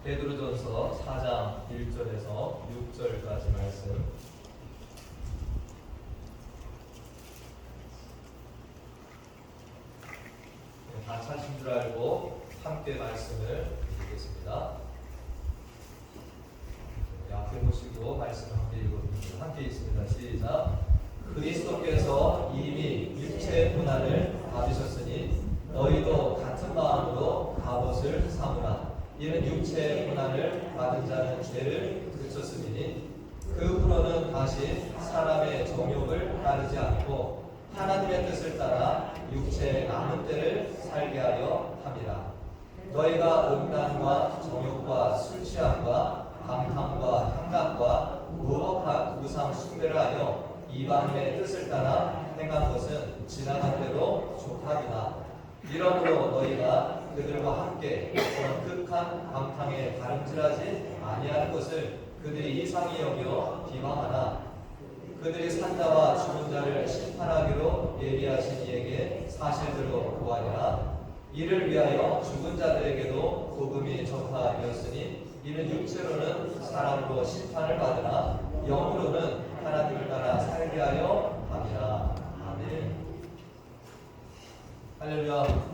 베드로전서 4장 1절에서 6절까지 말씀. 다 찾으신 줄 알고 함께 말씀을 드리겠습니다. 앞에 보시고 말씀 함께 읽어드립니다. 함께 있습니다. 시작. 그리스도께서 이미 육체의 고난을 받으셨으니 너희도 같은 마음으로 갑옷을 삼으라. 이는 육체의 고난을 받은 자는 죄를 그쳤으니 그 후로는 다시 사람의 정욕을 따르지 않고 하나님의 뜻을 따라 육체의 남은 때를 살게 하려 함이라. 너희가 음란과 정욕과 술 취함과 방탕과 향락과 무법한 우상 숭배를 하여 이방인의 뜻을 따라 행한 것은 지나간 대로 좋다니라. 이러므로 너희가 그들과 함께 그런 극한 방탕에 가름질하지 아니하는 것을 그들이 이상히 여겨 비방하나 그들이 산자와 죽은 자를 심판하기로 예비하신 이에게 사실대로 구하리라. 이를 위하여 죽은 자들에게도 복음이 전파되었으니 이는 육체로는 사람으로 심판을 받으나 영으로는 하나님을 따라 살게 하려 함이라. 아멘. 할렐루야.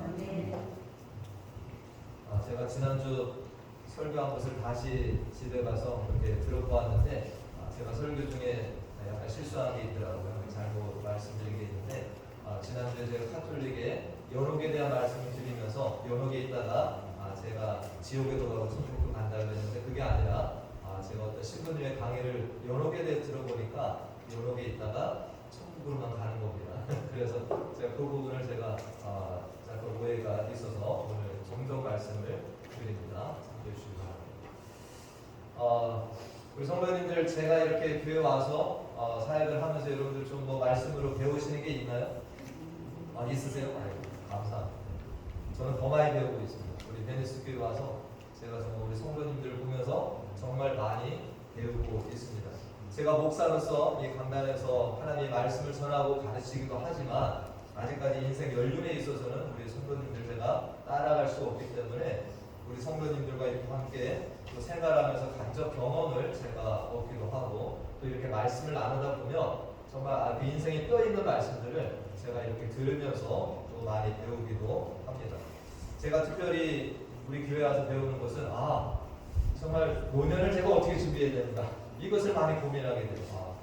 제가 지난주 설교한 것을 다시 집에 가서 이렇게 들어보았는데 제가 설교 중에 약간 실수한 게 있더라고요. 잘못 말씀드린 게 있는데 지난주에 제가 카톨릭에 연옥에 대한 말씀을 드리면서 연옥에 있다가 제가 지옥에도 가고 천국도 간다고 했는데 그게 아니라 제가 어떤 신부님의 강의를 연옥에 대해 들어보니까 연옥에 있다가 천국으로만 가는 겁니다. 그래서 제가 그 부분을 제가 약간 오해가 있어서 오늘 정정 말씀을 드립니다. 참고해 주시기 바랍니다. 우리 성도님들 제가 이렇게 교회 와서 사역을 하면서 여러분들 좀 뭐 말씀으로 배우시는 게 있나요? 있으세요? 감사합니다. 저는 더 많이 배우고 있습니다. 우리 베니스 교회 와서 제가 정말 우리 성도님들을 보면서 정말 많이 배우고 있습니다. 제가 목사로서 이 강단에서 하나님의 말씀을 전하고 가르치기도 하지만 아직까지 인생 연륜에 있어서는 우리 성도님들 제가 따라갈 수 없기 때문에 우리 성도님들과 이렇게 함께 또 생활하면서 간접 경험을 제가 얻기도 하고 또 이렇게 말씀을 나누다 보면 정말 그 인생에 뼈 있는 말씀들을 제가 이렇게 들으면서 또 많이 배우기도 합니다. 제가 특별히 우리 교회 와서 배우는 것은 정말 노년을 제가 어떻게 준비해야 되는가 이것을 많이 고민하게 돼요.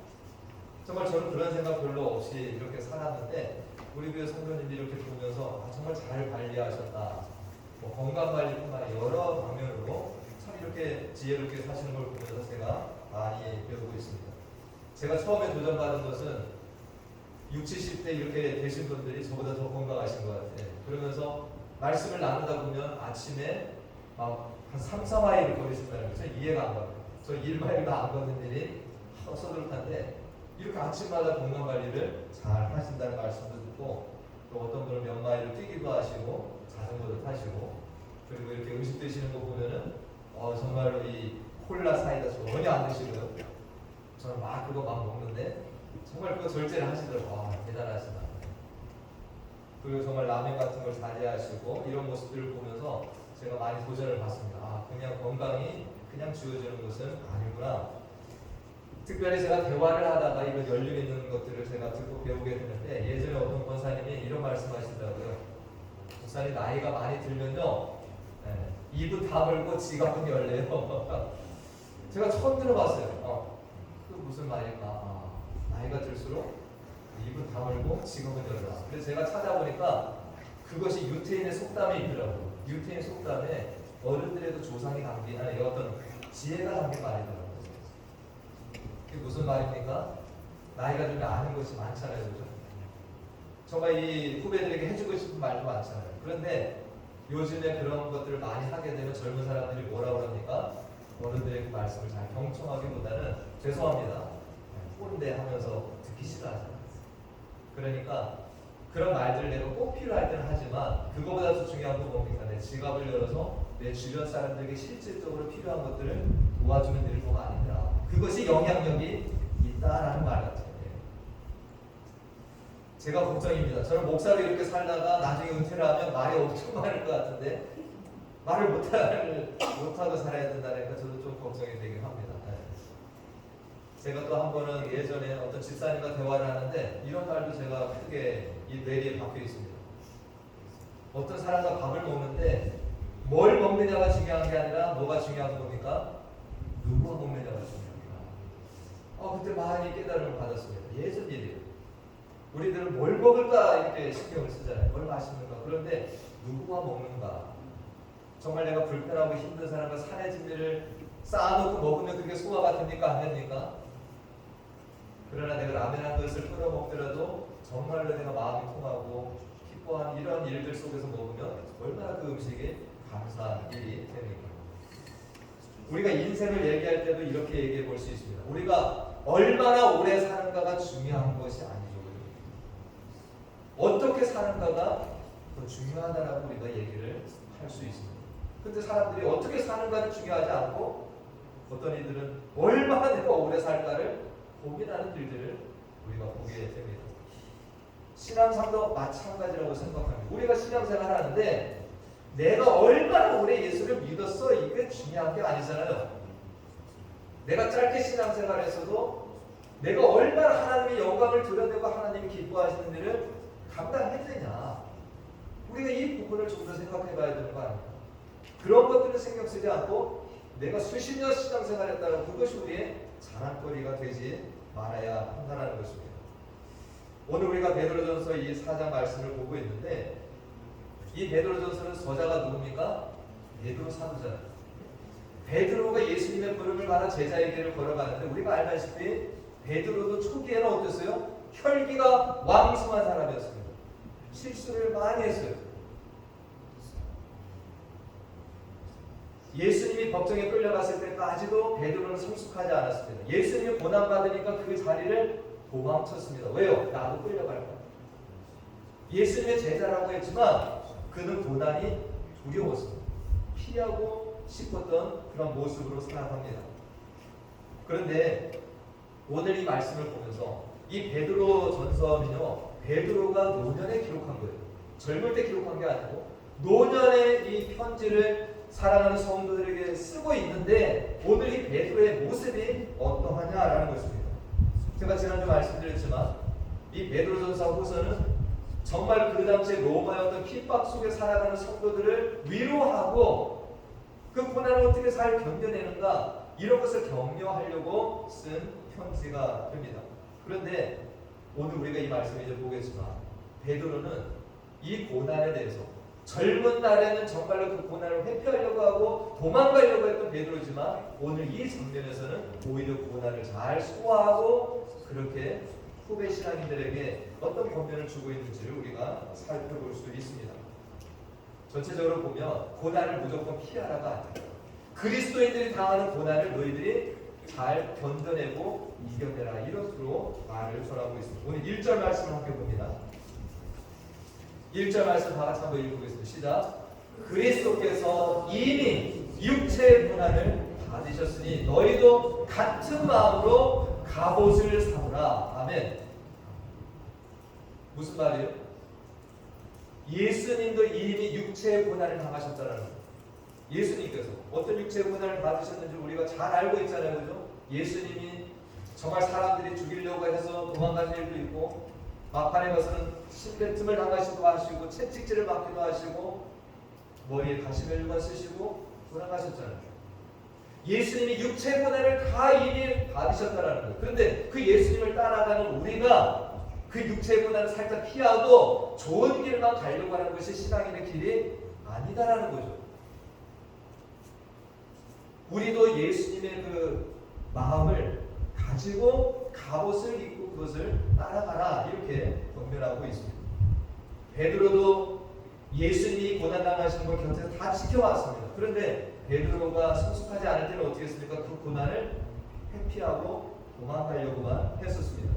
정말 저는 그런 생각 별로 없이 이렇게 살았는데 우리 교회 성도님들이 이렇게 보면서 정말 잘 관리하셨다. 뭐 건강관리뿐만 아니라 여러 방면으로 참 이렇게 지혜롭게 사시는 걸 보면서 제가 많이 배우고 있습니다. 제가 처음에 도전받은 것은 60, 70대 이렇게 되신 분들이 저보다 더 건강하신 것 같아요. 그러면서 말씀을 나누다 보면 아침에 한 3, 4마일을 걸으신다는 거죠. 이해가 안 가요. 저 1마일도 안 걷는 일이 서두룩한데 이렇게 아침마다 건강관리를 잘 하신다는 말씀도 듣고 또 어떤 분은 몇 마일을 뛰기도 하시고 자전거도 타시고 그리고 이렇게 음식 드시는 거 보면은 정말로 이 콜라 사이다 전혀 안 드시고요. 저는 그거 먹는데 정말 그거 절제를 하시더라고요. 대단하시다. 그리고 정말 라면 같은 걸 자제하시고 이런 모습들을 보면서 제가 많이 도전을 받습니다. 그냥 건강이 그냥 주어지는 것은 아니구나. 특별히 제가 대화를 하다가 이런 연륜 있는 것들을 제가 듣고 배우게 되는데 예전에 어떤 권사님이 이런 말씀하시더라고요. 목사님 나이가 많이 들면요 입은 다물고 지갑은 열래요. 제가 처음 들어봤어요. 그 무슨 말일까? 나이가 들수록 입은 다물고 지갑은 열라. 그래서 제가 찾아보니까 그것이 유태인의 속담에 있더라고요. 유태인 속담에 어른들에도 조상이 담긴 어떤 지혜가 담긴 말이더라고요. 이게 무슨 말입니까? 나이가 들면 아는 것이 많잖아요. 그죠? 정말 이 후배들에게 해주고 싶은 말도 많잖아요. 그런데 요즘에 그런 것들을 많이 하게 되면 젊은 사람들이 뭐라고 합니까? 어른들의 그 말씀을 잘 경청하기보다는 죄송합니다. 꼰대 하면서 듣기 싫어하잖아요. 그러니까 그런 말들을 내가 꼭 필요할 때는 하지만 그거보다 더 중요한 건 뭡니까? 내 지갑을 열어서 내 주변 사람들에게 실질적으로 필요한 것들을 도와주는 일을 뭐가 아니라 그것이 영향력이 있다라는 말 같아요. 제가 걱정입니다. 저는 목사로 이렇게 살다가 나중에 은퇴를 하면 말이 엄청 많을 것 같은데 말을 못하고 살아야 된다니까 저도 좀 걱정이 되긴 합니다. 네. 제가 또 한 번은 예전에 어떤 집사님과 대화를 하는데 이런 말도 제가 크게 이 뇌리에 박혀 있습니다. 어떤 사람과 밥을 먹는데 뭘 먹느냐가 중요한 게 아니라 뭐가 중요한 겁니까? 누구가 먹느냐가 중요합니다. 그때 많이 깨달음을 받았습니다. 예전 일이에요. 우리들은 뭘 먹을까 이렇게 신경을 쓰잖아요. 뭘 마시는가. 그런데 누구가 먹는가. 정말 내가 불편하고 힘든 사람과 산의 진미를 쌓아놓고 먹으면 그게 소화가 됩니까? 안 됩니까? 그러나 내가 라면 한 그릇을 끓여 먹더라도 정말로 내가 마음이 통하고 기뻐하는 이런 일들 속에서 먹으면 얼마나 그 음식이 감사한 일이 됩니까? 우리가 인생을 얘기할 때도 이렇게 얘기해 볼 수 있습니다. 우리가 얼마나 오래 사는가가 중요한 것이 아니죠. 어떻게 사는가가 더 중요하다라고 우리가 얘기를 할 수 있습니다. 근데 사람들이 어떻게 사는가는 중요하지 않고 어떤 이들은 얼마나 내가 오래 살까를 고민하는 일들을 우리가 보게 됩니다. 신앙생활도 마찬가지라고 생각합니다. 우리가 신앙생활을 하는데 내가 얼마나 오래 예수를 믿었어 이게 중요한 게 아니잖아요. 내가 짧게 신앙생활에서도 내가 얼마나 하나님의 영광을 드러내고 하나님이 기뻐하시는 일을 감당했느냐. 우리가 이 부분을 좀 더 생각해 봐야 되는 거 아닙니까? 그런 것들은 신경 쓰지 않고 내가 수십 년 신앙생활했다는 그것이 우리의 자랑거리가 되지 말아야 한다는 것입니다. 오늘 우리가 베드로전서 이 4장 말씀을 보고 있는데 이 베드로전서는 저자가 누굽니까? 베드로 사도잖아요. 베드로가 예수님의 부름을 받아 제자에게를 걸어가는데 우리가 알다시피 베드로도 초기에는 어땠어요? 혈기가 왕성한 사람이었습니다. 실수를 많이 했어요. 예수님이 법정에 끌려갔을 때까지도 베드로는 성숙하지 않았습니다. 예수님이 고난받으니까 그 자리를 도망쳤습니다. 왜요? 나도 끌려갈 거야. 예수님의 제자라고 했지만 그는 고난이 두려웠습니다. 피하고 싶었던 그런 모습으로 살아갑니다. 그런데 오늘 이 말씀을 보면서 이 베드로 전서는요, 베드로가 노년에 기록한 거예요. 젊을 때 기록한 게 아니고 노년에 이 편지를 사랑하는 성도들에게 쓰고 있는데 오늘 이 베드로의 모습이 어떠하냐라는 것입니다. 제가 지난주 말씀드렸지만 이 베드로전서 후서는 정말 그 당시에 로마의 어떤 핍박 속에 살아가는 성도들을 위로하고 그 고난을 어떻게 잘 견뎌내는가 이런 것을 격려하려고 쓴 편지가 됩니다. 그런데 오늘 우리가 이 말씀을 이제 보겠지만 베드로는 이 고난에 대해서 젊은 날에는 정말로 그 고난을 회피하려고 하고 도망가려고 했던 베드로지만 오늘 이 장면에서는 오히려 고난을 잘 소화하고 그렇게 후배 신앙인들에게 어떤 권면을 주고 있는지를 우리가 살펴볼 수 있습니다. 전체적으로 보면 고난을 무조건 피하라가 아니에요. 그리스도인들이 당하는 고난을 너희들이 잘 견뎌내고 이겨내라 이렇게 말을 전하고 있습니다. 오늘 1절 말씀을 함께 봅니다. 1절 말씀 다 같이 한번 읽어보겠습니다. 시작. 그리스도께서 이미 육체의 고난을 받으셨으니 너희도 같은 마음으로 갑옷을 삼으라. 아멘. 무슨 말이에요? 예수님도 이미 육체의 고난을 당하셨다는 거예요. 예수님께서 어떤 육체의 고난을 받으셨는지 우리가 잘 알고 있잖아요. 그죠? 예수님이 정말 사람들이 죽이려고 해서 도망간 일도 있고 막판에 가서는 심뱉음을 당하시기도 하시고 채찍질을 받기도 하시고 머리에 가시멜로만 쓰시고 돌아가셨잖아요. 예수님이 육체의 고난을 다 이미 받으셨다는 거예요. 그런데 그 예수님을 따라가는 우리가 그 육체의 고난을 살짝 피하고 좋은 길만 가려고 하는 것이 신앙인의 길이 아니다라는 거죠. 우리도 예수님의 그 마음을 가지고 갑옷을 입고 그것을 따라가라 이렇게 권면하고 있습니다. 베드로도 예수님이 고난당하시는 걸 곁에서 다 지켜왔습니다. 그런데 베드로가 성숙하지 않을 때는 어떻게 했습니까? 그 고난을 회피하고 도망가려고만 했었습니다.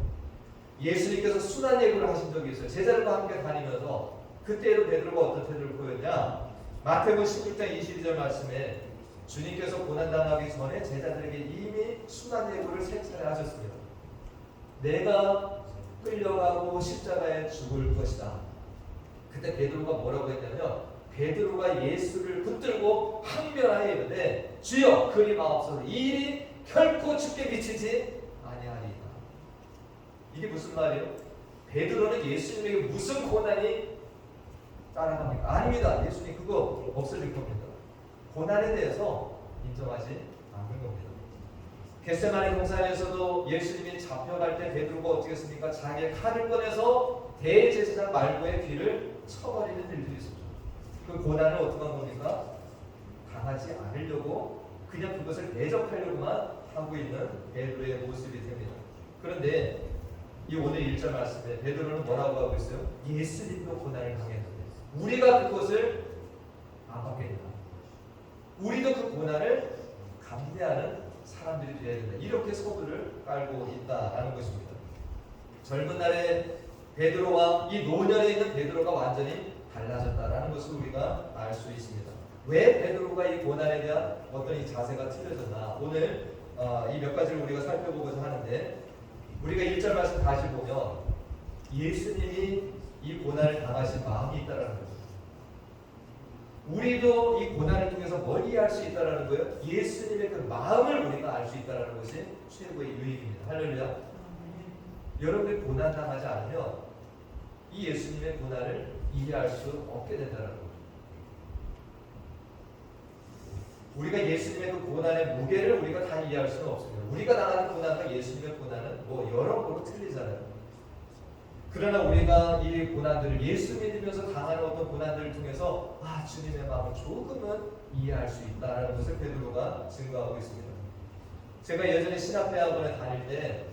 예수님께서 순환 예고를 하신 적이 있어요. 제자들과 함께 다니면서 그때도 베드로가 어떤 태도를 보였냐? 마태복음 16장 22절 말씀에 주님께서 고난당하기 전에 제자들에게 이미 순환 예고를 세 차례 하셨습니다. 내가 끌려가고 십자가에 죽을 것이다. 그때 베드로가 뭐라고 했냐면 베드로가 예수를 붙들고 항변하여 이르되 주여 그리 마옵소서 이 일이 결코 주께 미치지 아니하리이다. 이게 무슨 말이에요? 베드로는 예수님에게 무슨 고난이 따라갑니까? 아닙니다. 예수님 그거 없어질 겁니다. 고난에 대해서 인정하지 않는 겁니다. 겟세마네 동산에서도 예수님이 잡혀갈 때 베드로가 어떻게 했습니까? 자기의 칼을 꺼내서 대제사장 말고의 귀를 쳐버리는 일들이 있었죠. 그 고난을 어떻게 한 겁니까? 당하지 않으려고 그냥 그것을 대적하려고만 하고 있는 베드로의 모습이 됩니다. 그런데 이 오늘 1절 말씀에 베드로는 뭐라고 하고 있어요? 예수님도 고난을 당했는데 우리가 그것을 안 받겠다. 우리도 그 고난을 감내하는 사람들이 되어야 된다. 이렇게 서두를 깔고 있다라는 것입니다. 젊은 날에 베드로와 이 노년에 있는 베드로가 완전히 달라졌다라는 것을 우리가 알 수 있습니다. 왜 베드로가 이 고난에 대한 어떤 이 자세가 틀려졌나? 오늘 이 몇 가지를 우리가 살펴보고자 하는데 우리가 1절 말씀 다시 보면 예수님이 이 고난을 당하신 마음이 있다라는 거죠. 우리도 이 고난을 통해서 뭘 이해할 수 있다라는 거예요? 예수님의 그 마음을 우리가 알 수 있다라는 것이 최고의 유익입니다. 할렐루야. 여러분들이 고난 당하지 않으면 이 예수님의 고난을 이해할 수 없게 된다는 거죠. 우리가 예수님의 그 고난의 무게를 우리가 다 이해할 수는 없습니다. 우리가 당하는 고난과 예수님의 고난은 뭐 여러모로 틀리잖아요. 그러나 우리가 이 고난들을 예수 믿으면서 당하는 어떤 고난들을 통해서 주님의 마음을 조금은 이해할 수 있다는 것을 베드로가 증거하고 있습니다. 제가 예전에 신학대학원에 다닐 때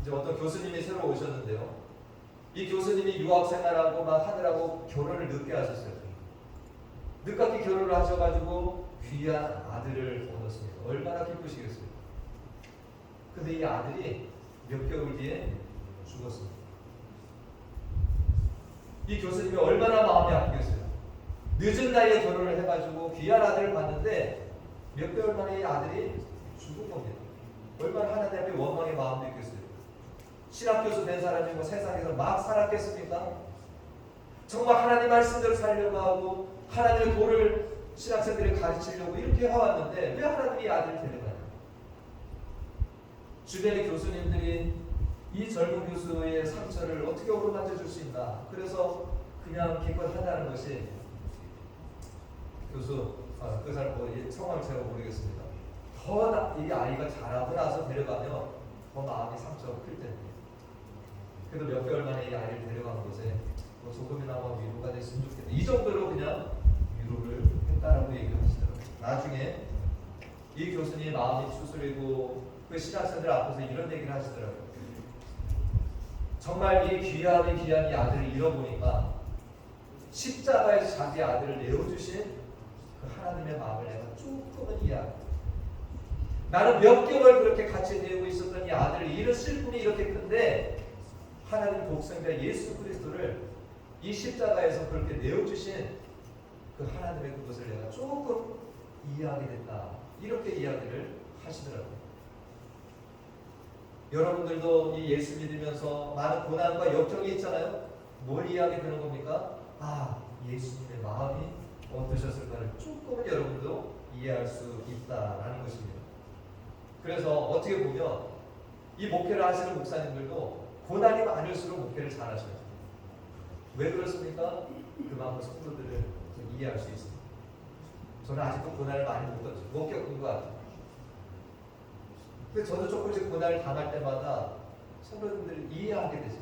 이제 어떤 교수님이 새로 오셨는데요. 이 교수님이 유학생활하고 막 하느라고 결혼을 늦게 하셨어요. 늦게 결혼을 하셔가지고 귀한 아들을 얻었습니다. 얼마나 기쁘시겠어요. 근데 이 아들이 몇 개월 뒤에 죽었습니다. 이 교수님이 얼마나 마음이 아프겠어요. 늦은 나이에 결혼을 해가지고 귀한 아들을 봤는데 몇 개월 만에 이 아들이 죽은 겁니다. 얼마나 하나님 앞에 원망의 마음도 있겠어요. 신학교수 된 사람이 뭐 세상에서 막 살았겠습니까? 정말 하나님 말씀대로 살려고 하고 하나님의 도를 신학생들이 가르치려고 이렇게 해왔는데 왜 하나님이 이 아들을 데려가냐? 주변의 교수님들이 이 젊은 교수의 상처를 어떻게 어루만져 줄 수 있나? 그래서 그냥 기껏 한다는 것이 교수, 그 사람 성함을 제가 모르겠습니다. 더 이 아이가 자라고 나서 데려가면 더 마음이 상처가 클 텐데. 그래도 몇 개월 만에 이 아이를 데려간 곳에 뭐 조금이나마 위로가 됐으면 좋겠다. 이 정도로 그냥 위로를 했다라고 얘기를 하시더라고요. 나중에 이 교수님 마음이 추스리고 그 신학생들 앞에서 이런 얘기를 하시더라고요. 정말 이 귀한 이 아들을 잃어보니까 십자가에서 자기 아들을 내어주신 그 하나님의 마음을 내가 조금은 이해합니다. 나는 몇 개월 그렇게 같이 지내고 있었던 이 아들을 잃은 슬픔이 이렇게 큰데 하나님 독생자 예수 그리스도를 이 십자가에서 그렇게 내어주신 그 하나님의 그것을 내가 조금 이해하게 됐다. 이렇게 이야기를 하시더라고요. 여러분들도 이 예수 믿으면서 많은 고난과 역경이 있잖아요. 뭘 이해하게 되는 겁니까? 예수님의 마음이 어떠셨을까를 조금은 여러분도 이해할 수 있다라는 것입니다. 그래서 어떻게 보면 이 목회를 하시는 목사님들도 고난이 많을수록 목회를 잘하셔요. 왜 그렇습니까? 그만큼 성도들을 이해할 수 있습니다. 저는 아직도 고난을 많이 못 겪은 것 같아요. 근데 저도 조금씩 고난을 당할 때마다 성도님들을 이해하게 되죠.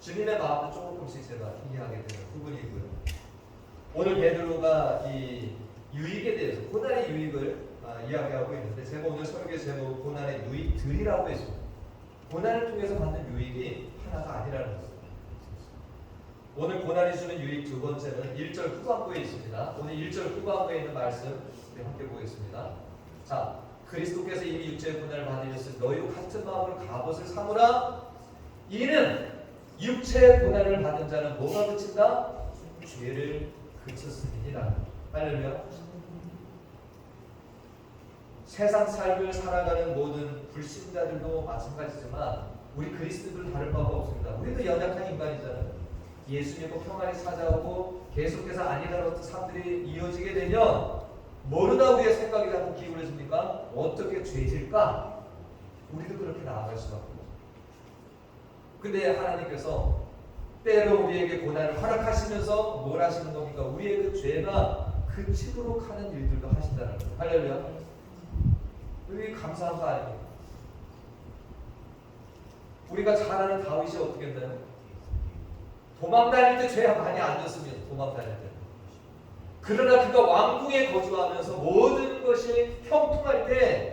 주님의 마음도 조금씩 제가 이해하게 되는 부분이고요. 오늘 베드로가 이 유익에 대해서 고난의 유익을 이야기하고 있는데 제가 오늘 설교 제목 고난의 유익들이라고 했습니다. 고난을 통해서 받는 유익이 하나가 아니라는 것입니다. 오늘 고난이 주는 유익 두 번째는 1절 후반부에 있습니다. 오늘 1절 후반부에 있는 말씀 우리 함께 보겠습니다. 자, 그리스도께서 이미 육체의 고난을 받으셨으니 너희도 같은 마음으로 갑옷을 삼으라. 이는 육체의 고난을 받은 자는 뭐가 그친다? 죄를 그쳤음이니라. 할렐루야. 세상 삶을 살아가는 모든 불신자들도 마찬가지지만 우리 그리스도들 다를 바가 없습니다. 우리도 연약한 인간이잖아요. 예수 믿고 평안이 찾아오고 계속해서 아니다라는 삶들이 이어지게 되면 모르나 우리의 생각이 자꾸 기울어집니까? 어떻게 죄질까? 우리도 그렇게 나아갈 수밖에 없어요. 근데 하나님께서 때로 우리에게 고난을 허락하시면서 뭘 하시는 겁니까? 우리의 그 죄가 그치도록 하는 일들도 하신다는 거예요. 할렐루야. 우리 감사한 거 아닙니까? 우리가 잘 아는 다윗이 어떻게 했나요? 도망 다닐 때 죄가 많이 안 졌습니다. 도망 다닐 때. 그러나 그가 왕궁에 거주하면서 모든 것이 형통할 때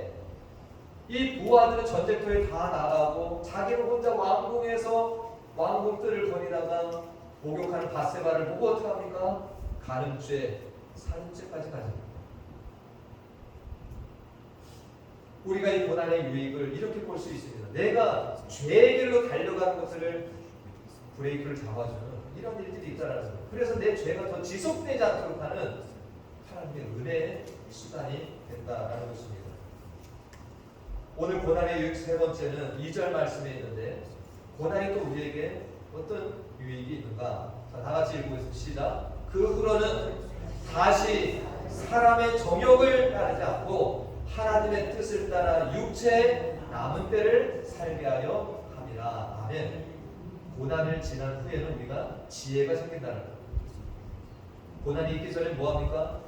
이 부하들은 전쟁터에 다 나가고 자기는 혼자 왕궁에서 왕궁들을 거니다가 목욕하는 밧세바를 보고 어떻게 합니까? 간음죄, 살인죄까지 가집니다. 우리가 이 고난의 유익을 이렇게 볼 수 있습니다. 내가 죄의 길로 달려가는 것을 브레이크를 잡아주는 이런 일들이 있다는 거예요. 그래서 내 죄가 더 지속되지 않도록 하는 하나님의 은혜의 수단이 된다는 것입니다. 오늘 고난의 유익 세 번째는 2절 말씀에 있는데 고난이 또 우리에게 어떤 유익이 있는가? 자, 다 같이 읽고 시작. 그 후로는 다시 사람의 정욕을 따르지 않고 하나님의 뜻을 따라 육체의 남은 때를 살게 하려 함이라. 아멘. 고난을 지난 후에는 우리가 지혜가 생긴다는 거예요. 고난이 있기 전에 뭐합니까?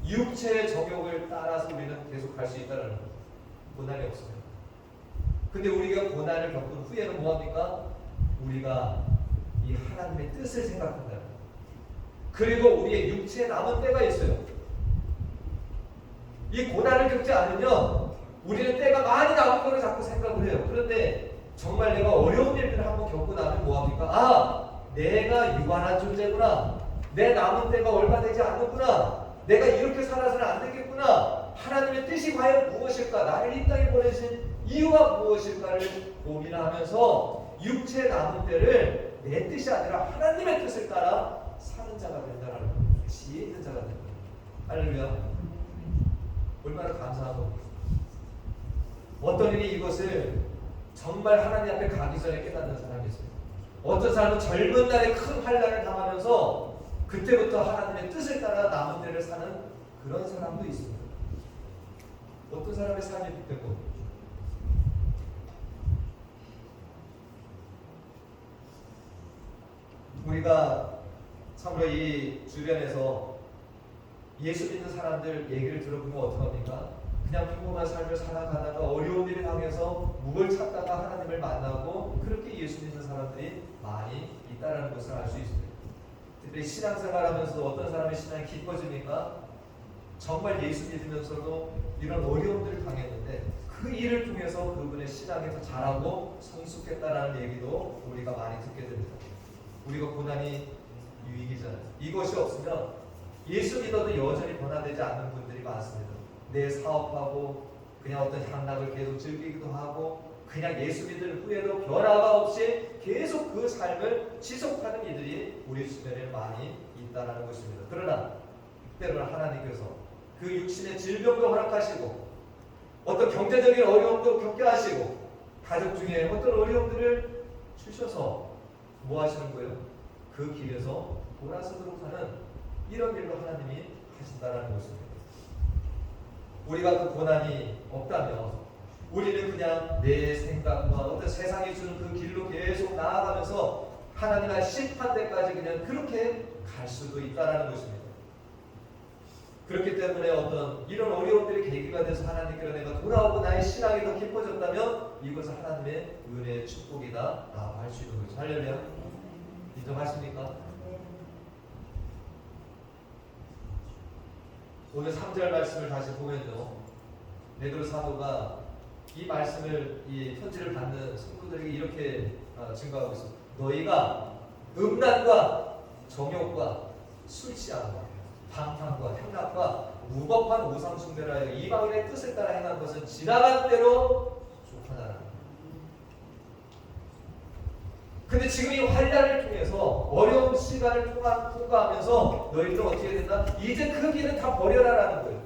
육체의 정욕을 따라서 우리는 계속 갈 수 있다는 거예요. 고난이 없으면. 근데 우리가 고난을 겪은 후에는 뭐합니까? 우리가 이 하나님의 뜻을 생각한다는 거예요. 그리고 우리의 육체에 남은 때가 있어요. 이 고난을 겪지 않으면 우리는 때가 많이 남은 거를 자꾸 생각을 해요. 그런데 정말 내가 어려운 일들을 한번 겪고 나면 뭐합니까? 아, 내가 유한한 존재구나. 내 남은 때가 얼마 되지 않는구나. 내가 이렇게 살아서는 안 되겠구나. 하나님의 뜻이 과연 무엇일까? 나를 이 땅에 보내신 이유가 무엇일까를 고민하면서 육체의 남은 때를 내 뜻이 아니라 하나님의 뜻을 따라 사는 자가 된다는 거예요. 지혜 있는 자가 된다. 할렐루야. 얼마나 감사한 겁니까? 어떤 일이 이것을 정말 하나님 앞에 가기 전에 깨닫는 사람이 있어요. 어떤 사람은 젊은 날에 큰 환난을 당하면서 그때부터 하나님의 뜻을 따라 남은 때를 사는 그런 사람도 있습니다. 어떤 사람의 삶이 된 겁니까? 우리가 참으로 이 주변에서 예수 믿는 사람들 얘기를 들어보면 어떡합니까? 그냥 평범한 삶을 살아가다가 어려운 일을 당해서 묵을 찾다가 하나님을 만나고 그렇게 예수 믿는 사람들이 많이 있다는 것을 알 수 있습니다. 근데 신앙생활하면서 어떤 사람의 신앙이 깊어집니까? 정말 예수 믿으면서도 이런 어려움들을 당했는데 그 일을 통해서 그분의 신앙이 더 자라고 성숙했다라는 얘기도 우리가 많이 듣게 됩니다. 우리가 고난이 유익이잖아요. 이것이 없으면 예수 믿어도 여전히 변화되지 않는 분들이 많습니다. 내 사업하고 그냥 어떤 향락을 계속 즐기기도 하고 그냥 예수 믿을 후에도 변화가 없이 계속 그 삶을 지속하는 이들이 우리 주변에 많이 있다는 것입니다. 그러나 때로는 하나님께서 그 육신의 질병도 허락하시고 어떤 경제적인 어려움도 겪게 하시고 가족 중에 어떤 어려움들을 주셔서 뭐 하시는 거예요? 그 길에서 돌아서도록 하는 이런 일로 하나님이 하신다는 것입니다. 우리가 그 고난이 없다면 우리는 그냥 내 생각과 어떤 세상이 주는 그 길로 계속 나아가면서 하나님의 심판대까지 그냥 그렇게 갈 수도 있다는 것입니다. 그렇기 때문에 어떤 이런 어려움들이 계기가 돼서 하나님께로 내가 돌아오고 나의 신앙이 더 깊어졌다면 이것은 하나님의 은혜의 축복이다 라고 할 수 있는 거죠. 할렐루야. 인정하십니까? 오늘 3절 말씀을 다시 보면요. 베드로 사도가 이 말씀을, 이 편지를 받는 성도들에게 이렇게 증거하고 있습니다. 너희가 음란과 정욕과 술 취함과 방탕과 향락과 무법한 우상 숭배를 하여 이방인의 뜻을 따라 행한 것은 지나간 대로 쫓아나라. 근데 지금 이 환난을 통해서 어려운 시간을 통과하면서 너희들은 어떻게 된다? 이제 그 길은 다 버려라라는 거예요.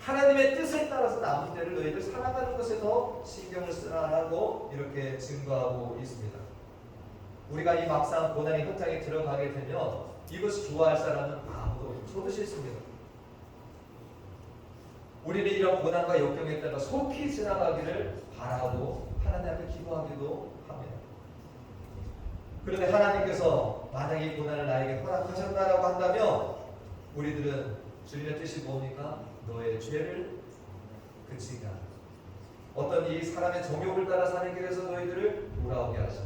하나님의 뜻을 따라서 남은 때를 너희들 살아가는 것에 더 신경을 쓰라라고 이렇게 증거하고 있습니다. 우리가 이 막상 고난의 현장에 들어가게 되면 이것을 좋아할 사람은 아무도 없고 저도 싫습니다. 우리는 이런 고난과 역경에 따라 속히 지나가기를 바라고 하나님 앞에 기도하기도 합니다. 그런데 하나님께서 만약 이 고난을 나에게 허락하셨다라고 한다면 우리들은 주님의 뜻이 뭡니까? 너의 죄를 그치게 하라. 어떤 이 사람의 정욕을 따라 사는 길에서 너희들을 돌아오게 하시라.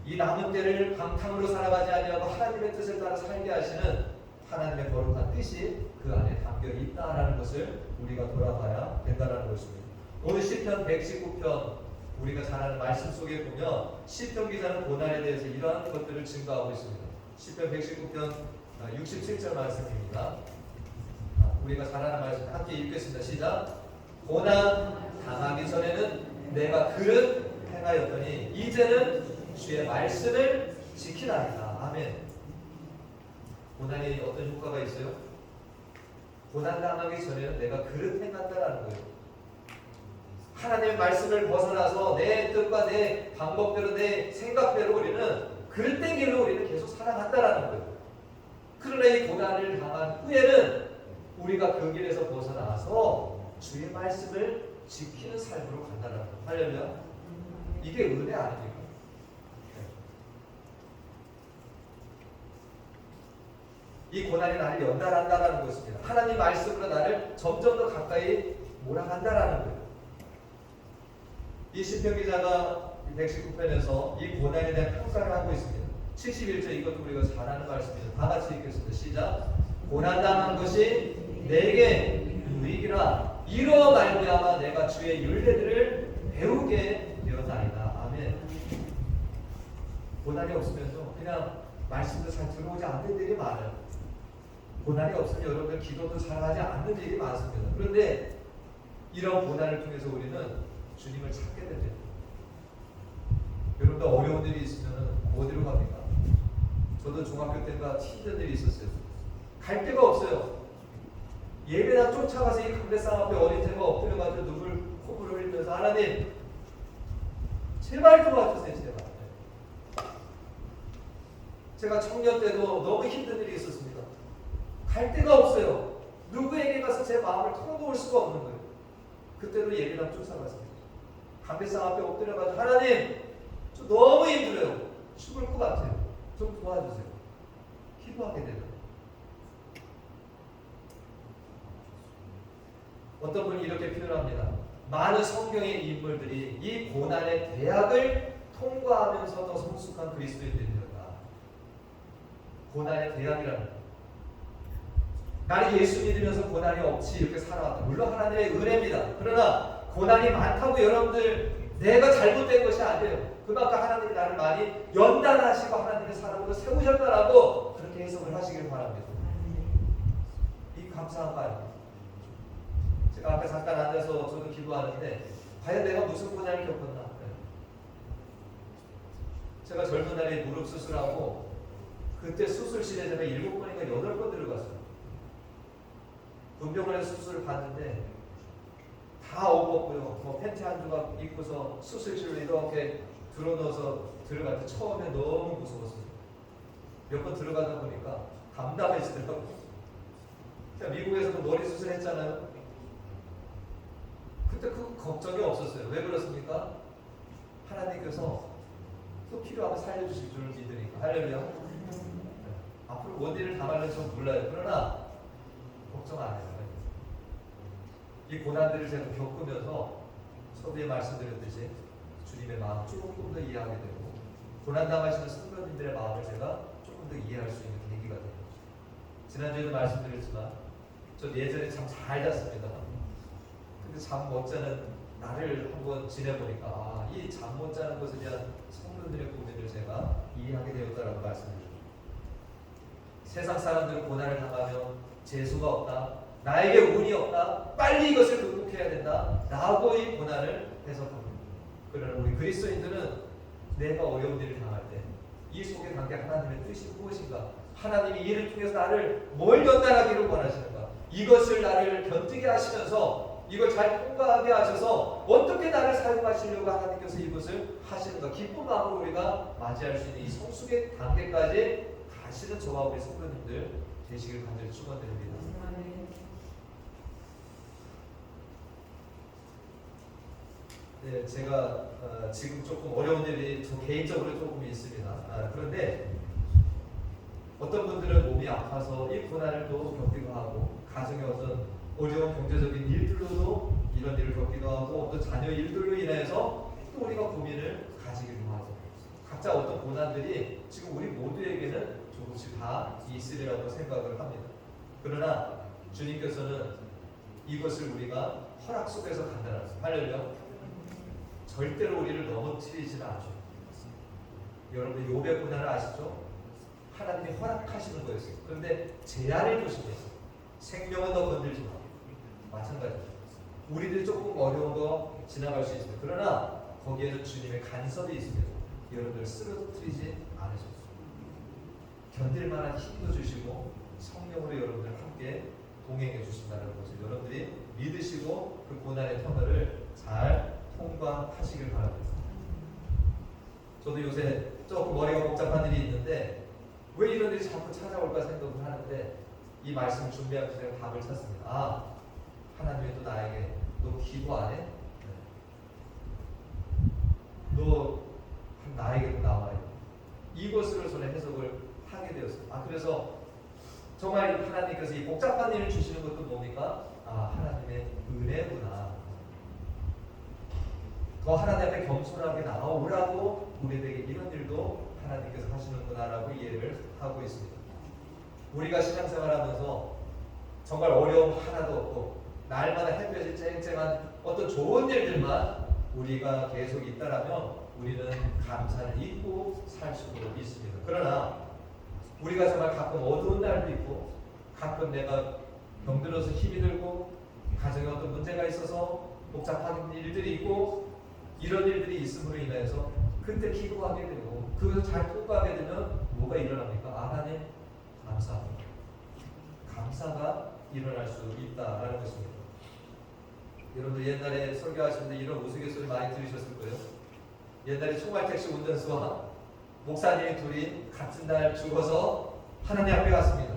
이 남은 때를 방탕으로 살아가지 아니하고 하나님의 뜻을 따라 살게 하시는 하나님의 거룩한 뜻이 그 안에 담겨 있다라는 것을 우리가 돌아봐야 된다는 것입니다. 오늘 시편 119편 우리가 잘 아는 말씀 속에 보면 시편 기자는 고난에 대해서 이러한 것들을 증거하고 있습니다. 시편 119편 67절 말씀입니다. 우리가 잘 아는 말씀 함께 읽겠습니다. 시작. 고난 당하기 전에는 내가 그릇 행하였더니 이제는 주의 말씀을 지키나이다. 아멘. 고난이 어떤 효과가 있어요? 고난 당하기 전에는 내가 그릇 행한다라는 거예요. 하나님의 말씀을 벗어나서 내 뜻과 내 방법대로 내 생각대로 우리는 그릇된 길로 우리는 계속 살아간다라는 거예요. 그러나 이 고난을 당한 후에는 우리가 그 길에서 벗어나서 주의 말씀을 지키는 삶으로 간다는 거예요. 할렐루야. 이게 은혜 아닙니까? 이 고난이 나를 연단한다라는 것입니다. 하나님 말씀으로 나를 점점 더 가까이 몰아간다라는 거예요. 이 시편 기자가 119편에서 이 고난에 대한 평가를 하고 있습니다. 71절 이것도 우리가 잘 아는 말씀입니다. 다 같이 읽겠습니다. 시작. 고난당한 것이 내게 유익이라 이로 말미암아 내가 주의 율례들을 배우게 되었나이다. 아멘. 고난이 없으면서 그냥 말씀도 잘 들어오지 않는 일이 많아요. 고난이 없으면 여러분들 기도도 잘하지 않는 일이 많습니다. 그런데 이런 고난을 통해서 우리는 주님을 찾게 됩니다. 여러분들 어려운 일이 있으면 어디로 갑니까? 저도 중학교 때가 힘든 일이 있었어요. 갈 데가 없어요. 예배당 쫓아가서 이 강대상 앞에 어린 제가 엎드려가지고 눈물 콧물을 흘리면서 하나님 제발 도와주세요. 제발. 제가 청년 때도 너무 힘든 일이 있었습니다. 갈 데가 없어요. 누구에게 가서 제 마음을 털어놓을 수가 없는 거예요. 그때도 예배당 쫓아갔습니다. 강대상 앞에 엎드려가지고 하나님 저 너무 힘들어요. 죽을 것 같아요. 좀 도와주세요. 기도하게 되는. 어떤 분이 이렇게 표현합니다. 많은 성경의 인물들이 이 고난의 대학을 통과하면서 더 성숙한 그리스도인들이 되었다. 고난의 대학이라는 것. 나는 예수 믿으면서 고난이 없이 이렇게 살아왔다. 물론 하나님의 은혜입니다. 그러나 고난이 많다고 여러분들 내가 잘못된 것이 아니에요. 그만큼 하나님이 나를 많이 연단하시고 하나님의 사람으로 세우셨다라고 그렇게 해석을 하시길 바랍니다. 이 감사한 마음. 제가 앞에 잠깐 앉아서 저도 기도하는데 과연 내가 무슨 고난을 겪었나? 제가 젊은 날에 무릎 수술하고 그때 수술실에 제가 7번인가 8번 들어갔어요. 분병원에서 수술을 받는데 다 옷벗고요. 뭐 팬티 한 조각 입고서 수술실로 이렇게 들어넣어서 들어갈 때 처음에 너무 무서웠어요. 몇 번 들어가다 보니까 담담해지더라고요. 제가 미국에서도 머리 수술했잖아요. 그때 그 걱정이 없었어요. 왜 그렇습니까? 하나님께서 또 필요하면 살려주실 줄 믿으니까. 할렐루야. 네. 앞으로 뭔 일을 당할는지 좀 몰라요. 그러나 걱정 안 해요. 이 고난들을 제가 겪으면서 서두에 말씀드렸듯이 주님의 마음 조금 더 이해하게 되고 고난 당하시는 성도님들의 마음을 제가 조금 더 이해할 수 있는 계기가 돼요. 지난주에도 말씀드렸지만 저 예전에 참 잘 잤습니다. 근데 잠 못 자는 나를 한번 지내보니까 이 잠 못 자는 것에 대한 성도들의 고민을 제가 이해하게 되었다라고 말씀드렸죠. 세상 사람들은 고난을 당하면 재수가 없다. 나에게 운이 없다. 빨리 이것을 극복해야 된다. 라고 이 고난을 해석합니다. 그러나 우리 그리스도인들은 내가 어려운 일을 당할 때 이 속에 담긴 하나님의 뜻이 무엇인가? 하나님이 이를 통해서 나를 뭘 연단하기를 원하시는가? 이것을 나를 견디게 하시면서 이걸 잘 통과하게 하셔서 어떻게 나를 사용하시려고 하나님께서 이것을 하시는가 기쁜 마음으로 우리가 맞이할 수 있는 이 성숙의 단계까지 가시는 저와 우리 성도님들 되시길 간절히 축원드립니다. 네, 제가 지금 조금 어려운 일이 저 개인적으로 조금 있습니다. 그런데 어떤 분들은 몸이 아파서 이 고난을 또 겪기도 하고 가정의 어떤 어려운 경제적인 일들로도 이런 일을 겪기도 하고 어떤 자녀 일들로 인해서 또 우리가 고민을 가지기도 하고 각자 어떤 고난들이 지금 우리 모두에게는 조금씩 다 있으리라고 생각을 합니다. 그러나 주님께서는 이것을 우리가 허락 속에서 간다는 거예요. 할렐루야. 절대로 우리를 넘어뜨리지는 않죠. 여러분 욥의 고난을 아시죠? 하나님이 허락하시는 거였어요. 그런데 제한을 두십니다. 생명은 더 건들지 마. 마찬가지죠. 우리들이 조금 어려운 거 지나갈 수 있습니다. 그러나 거기에는 주님의 간섭이 있습니다. 여러분들 쓰러뜨리지 않으셨어요. 견딜 만한 힘도 주시고 성령으로 여러분들 함께 동행해 주신다는 것을 여러분들이 믿으시고 그 고난의 터널을 잘 통과하시길 바랍니다. 저도 요새 조금 머리가 복잡한 일이 있는데 왜 이런 일이 자꾸 찾아올까 생각을 하는데 이 말씀을 준비하면서 제가 답을 찾습니다. 하나님이 또 나에게 너 기도 안 해? 너 나에게도 나와요. 이것으로 저는 해석을 하게 되었어요. 그래서 정말 하나님께서 이 복잡한 일을 주시는 것도 뭡니까? 하나님의 은혜구나. 더 하나님 앞에 겸손하게 나아오라고 우리에게 이런 일도 하나님께서 하시는구나라고 이해를 하고 있습니다. 우리가 신앙생활하면서 정말 어려움 하나도 없고 날마다 햇볕이 쨍쨍한 어떤 좋은 일들만 우리가 계속 있다라면 우리는 감사를 잊고 살 수도 있습니다. 그러나 우리가 정말 가끔 어두운 날도 있고 가끔 내가 병들어서 힘이 들고 가정에 어떤 문제가 있어서 복잡한 일들이 있고 이런 일들이 있음으로 인해서 그때 기도하게 되고 그것을 잘 통과하게 되면 뭐가 일어납니까? 하나님 감사합니다. 감사가 일어날 수 있다라는 것입니다. 여러분들 옛날에 설교하실 때 이런 우스갯소리 많이 들으셨을 거예요. 옛날에 총알택시 운전수와 목사님이 둘이 같은 날 죽어서 하나님 앞에 갔습니다.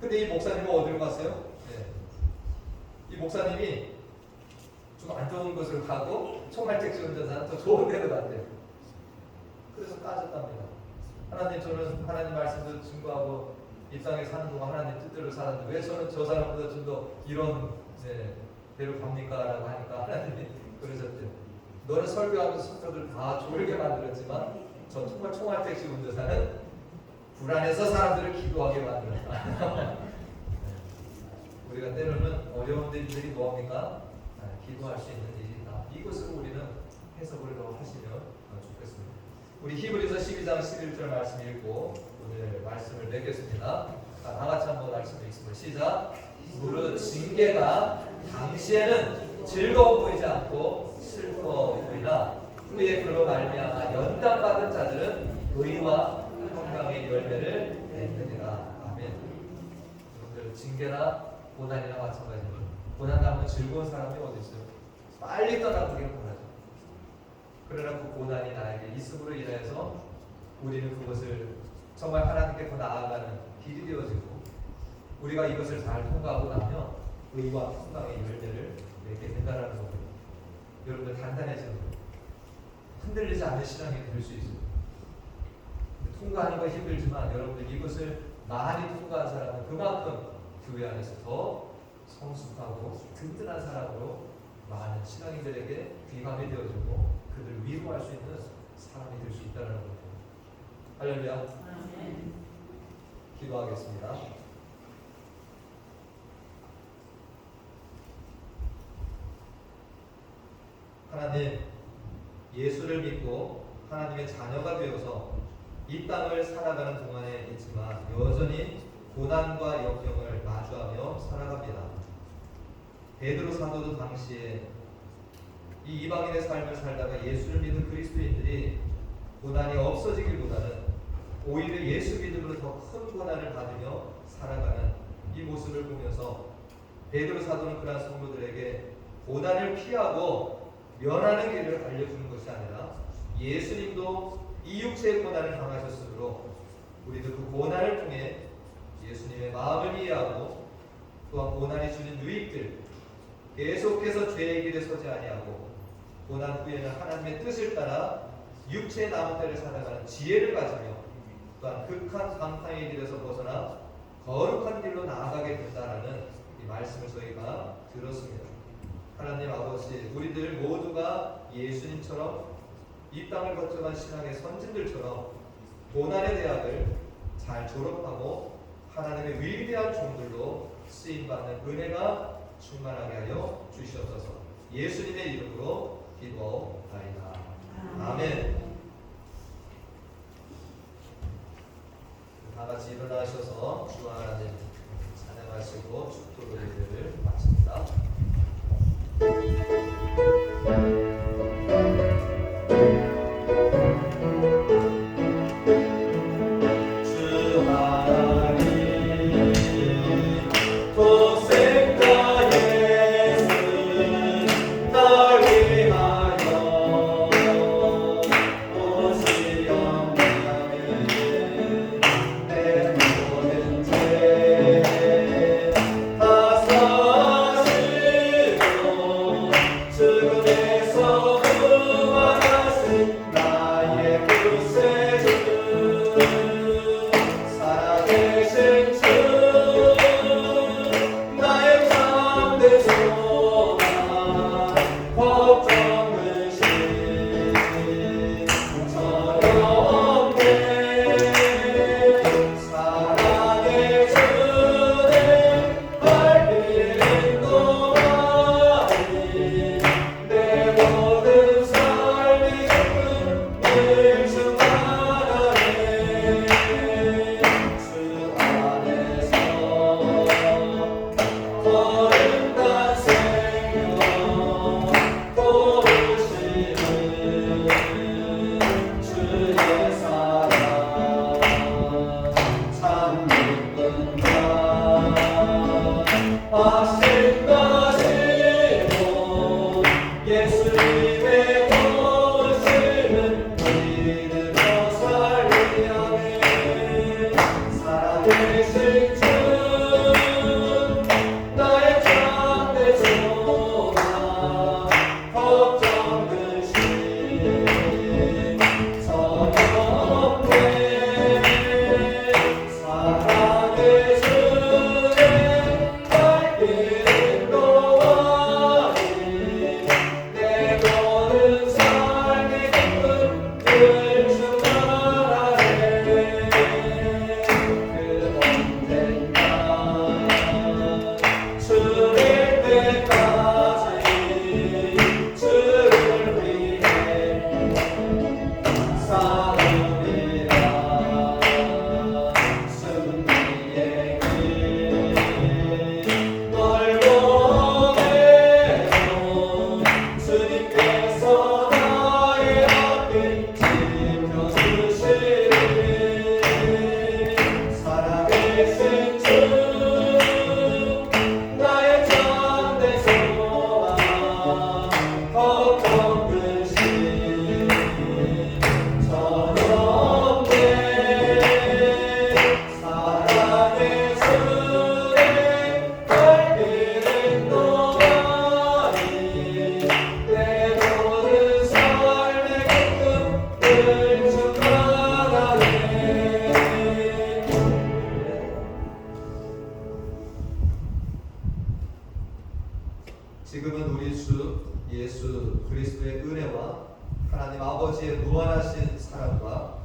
근데 이 목사님은 어디로 갔어요? 이 목사님이 좀 안 좋은 곳으로 가고 총알택시 운전사는 더 좋은 데로 간대요. 그래서 따졌답니다. 하나님, 저는 하나님 말씀도 증거하고 이 땅에 사는 동안 하나님 뜻대로 살았는데 왜 저는 저 사람보다 좀 더 이런 데로 갑니까? 라고 하니까 하나님이 그러셨대요. 너는 설교하면서 성도들 다 졸게 만들었지만 저 정말 총알택시 운전사는 불안해서 사람들을 기도하게 만들었다. 우리가 때로는 어려운 일들이 뭐합니까? 기도할 수 있는 일이다. 이것으로 우리는 해석을 더 하시면 좋겠습니다. 우리 히브리서 12장 11절 말씀 읽고 오늘 말씀을 맺겠습니다. 다 같이 한번 말씀 읽습니다. 시작. 무릇 징계가 당시에는 즐거워 보이지 않고 슬퍼 보이나 후에 그로 말미암아 연단받은 자들은 의와 평강의 열매를 맺느니라. 아멘. 여러분들 징계나 고난이나 마찬가지입니다. 고난 당하면 즐거운 사람이 어디 있어요? 빨리 떠나보기를 원하죠. 그러나 그 고난이 나에게 있음으로 인해서 우리는 그것을 정말 하나님께 더 나아가는 길이 되어지고 우리가 이것을 잘 통과하고 나면 의와 평강의 열매를 맺게 된다는 겁니다. 여러분들 단단해지는 거예요. 흔들리지 않는 신앙이 될 수 있어요. 통과하는 건 힘들지만 여러분들 이것을 많이 통과한 사람은 그만큼 교회 안에서 더 성숙하고 든든한 사람으로 많은 신앙인들에게 귀감이 되어지고 그들을 위로할 수 있는 사람이 될 수 있다는 겁니다. 할렐루야. 기도하겠습니다. 하나님, 예수를 믿고 하나님의 자녀가 되어서 이 땅을 살아가는 동안에 있지만 여전히 고난과 역경을 마주하며 살아갑니다. 베드로 사도도 당시에 이 이방인의 삶을 살다가 예수를 믿는 그리스도인들이 고난이 없어지기보다는 오히려 예수 믿음으로 더 큰 고난을 받으며 살아가는 이 모습을 보면서 베드로 사도는 그러한 성도들에게 고난을 피하고 면하는 길을 알려주는 것이 아니라 예수님도 이 육체의 고난을 당하셨으므로 우리도 그 고난을 통해 예수님의 마음을 이해하고 또한 고난이 주는 유익들, 계속해서 죄의 길에 서지 아니하고 고난 후에는 하나님의 뜻을 따라 육체의 남은 때를 살아가는 지혜를 가지며 또한 극한 감탕의 길에서 벗어나 거룩한 길로 나아가게 된다라는 이 말씀을 저희가 들었습니다. 하나님 아버지, 우리들 모두가 예수님처럼 이 땅을 거쳐간 신앙의 선진들처럼 고난의 대학을 잘 졸업하고 하나님의 위대한 종들로 쓰임받는 은혜가 충만하게 하여 주시옵소서. 예수님의 이름으로 기도하옵나이다. 아멘. 다 같이 일어나셔서 주 하나님 찬양하시고 축도 노래를 마칩니다. 지금은 우리 주 예수 그리스도의 은혜와 하나님 아버지의 무한하신 사랑과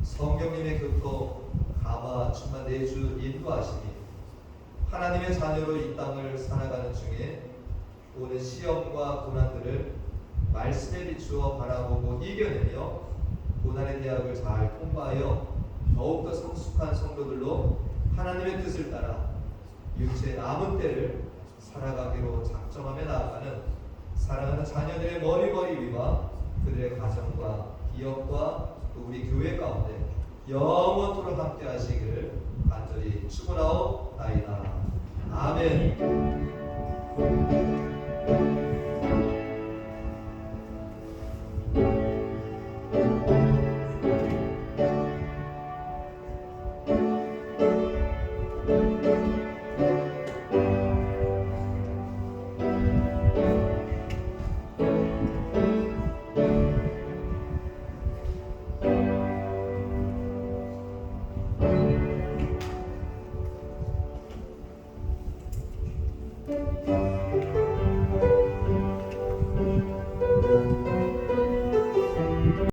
성령님의 교토 감화 충만 내주 인도하심이 하나님의 자녀로 이 땅을 살아가는 중에 오는 시험과 고난들을 말씀에 비추어 바라보고 이겨내며 고난의 대학을 잘 통과하여 더욱더 성숙한 성도들로 하나님의 뜻을 따라 육체의 남은 때를 살아가기로 작정하며 나아가는 사랑하는 자녀들의 머리머리 위와 그들의 가정과 기업과 또 우리 교회 가운데 영원토록 함께 하시기를 간절히 축원하옵나이다. 아멘. 네.